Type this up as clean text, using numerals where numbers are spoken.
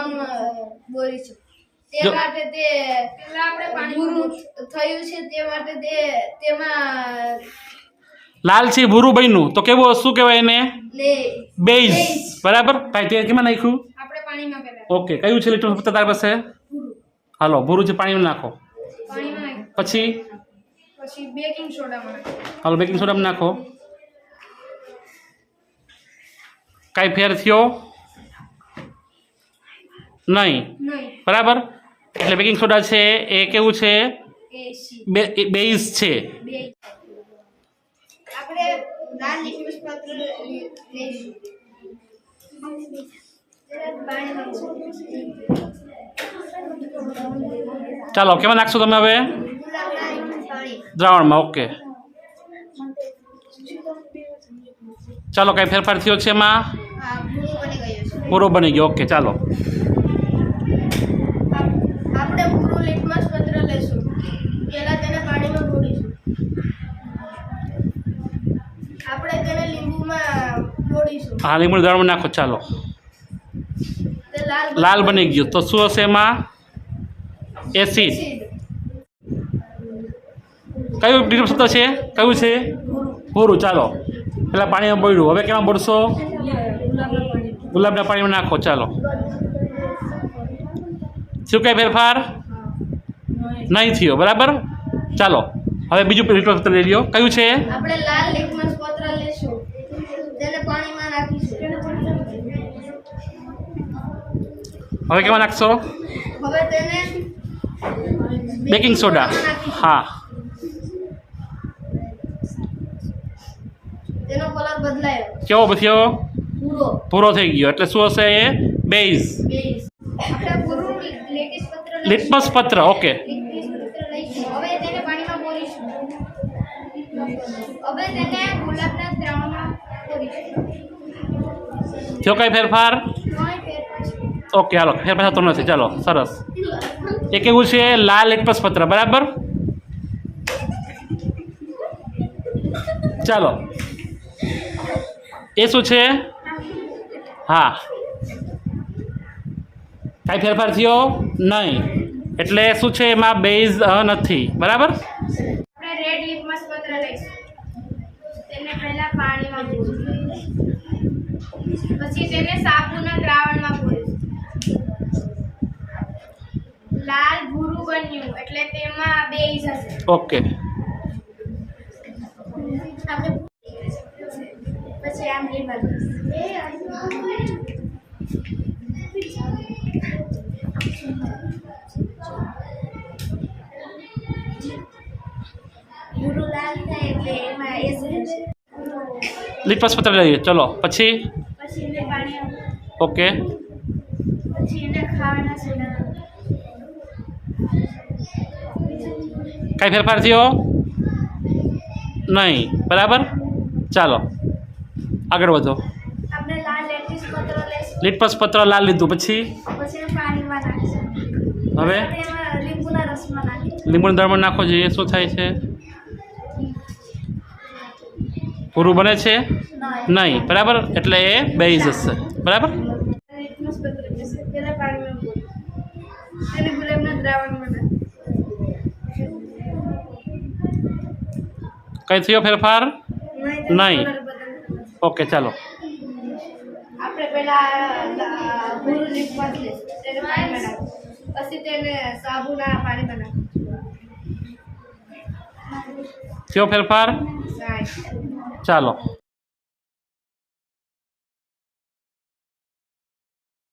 દ્રાવણ બોલીશું તે માટે તે પહેલા આપણે પાણી ભૂરું થયું છે તે માટે તે તેમાં લાલચી ભૂરું બન્યું તો કેવું શું કહેવાય એને બેઝ બરાબર ભાઈ તે કેમાં નાખ્યું આપણે પાણીમાં પહેલા ઓકે કયું છે લીટર પત્ર તાર પાસે હાલો ભૂરું છે પાણીમાં નાખો પાણીમાં નાખી પછી પછી બેકિંગ સોડામાં નાખી હાલો બેકિંગ સોડામાં નાખો કાંઈ ફેર થયો નહીં બરાબર એટલે બેકિંગ સોડા છે એ કેવું છે બેઝ છે આપણે લાલ લિટમસ પત્ર લઈશું ચાલો કેમાં નાખશો તમે હવે દ્રાવણમાં ઓકે ચાલો કાંઈ ફેરફાર થયો છે એમાં પૂરો બની ગયો ઓકે ચાલો આપણે પૂરું લિટમસ પત્ર લઈશું પહેલા તેને પાણીમાં બોળીશું આપણે તેને લીંબુમાં બોળીશું હા લીંબુ દ્રાવણ નાખો ચાલો તે લાલ બની ગયું તો શું હશે એમાં એસિડ કયું લિટમસ પત્ર છે કયું છે પૂરું ચાલો પેલા પાણીમાં બોળ્યું હવે કેમાં બોળશો ગુલાબના પાણીમાં નાખો ચાલો શું કાંઈ ફેરફાર નહીં થયો બરાબર ચાલો હવે બીજું લિટમસ પત્ર લઈ લ્યો કયું છે આપણે લાલ લિટમસ પત્ર લેશું તેને પાણીમાં નાખીશું હવે કેમાં નાખશો હવે તેને બેકિંગ સોડા હા તેનો કલર બદલાયો કેવો થયો પૂરો પૂરો થઈ ગયો એટલે શું હશે એ બેઝ આપણે પૂરું લિટમસ પત્ર ઓકે હવે તેને પાણીમાં બોળીશું હવે તેને ગુલાબના દ્રાવણમાં બોળીશું થયો કાંઈ ફેરફાર ઓકે હાલો ફેરફાર થતો નથી ચાલો સરસ એ કેવું છે લાલ લિટમસ પત્ર બરાબર ચાલો એ શું છે હા કાંઈ ફેરફાર થયો નહીં એટલે શું છે એમાં બેઝ નથી બરાબર આપણે રેડ લિટમસ પત્ર લઈશું તેને પહેલા પાણીમાં બોળીશું પછી તેને સાબુના દ્રાવણમાં બોળીશું લાલ ભૂરું બન્યું એટલે તેમાં બેઝ હશે ઓકે આપણે પછી આમ લીંબુ ભૂરું લાલ થાય એટલે એમાં એસિડ હશે લિટમસ પત્ર લઈએ ચલો પછી પછી એને પાણી ઓકે પછી એને ખાવાના સોડા કાંઈ ફેરફાર થયો નહીં બરાબર ચાલો આગળ વધો આપણે લાલ લેટીસ પત્ર લઈશું લિટમસ પત્ર લાલ લીધું પછી પછી એને પાણીમાં નાખીશું હવે તેમાં લીંબુના રસમાં નાખીશું લીંબુનું દ્રાવણ નાખો જોઈએ શું થાય છે પૂરું બને છે નહીં બરાબર એટલે એ બેઝ હશે બરાબર લિટમસ પત્ર જશે પહેલા પાણીમાં બોળીશું તેને ગુલાબના દ્રાવણમાં નાખીશું કઈ થયો ફેરફાર નહીં કલર બદલ ઓકે ચાલો આપણે પહેલા ભૂરું લિટમસ લઈશું તેને પાણીમાં નાખીશું પછી તેને સાબુના પાણીમાં નાખીશું થયો ફેરફાર ચાલો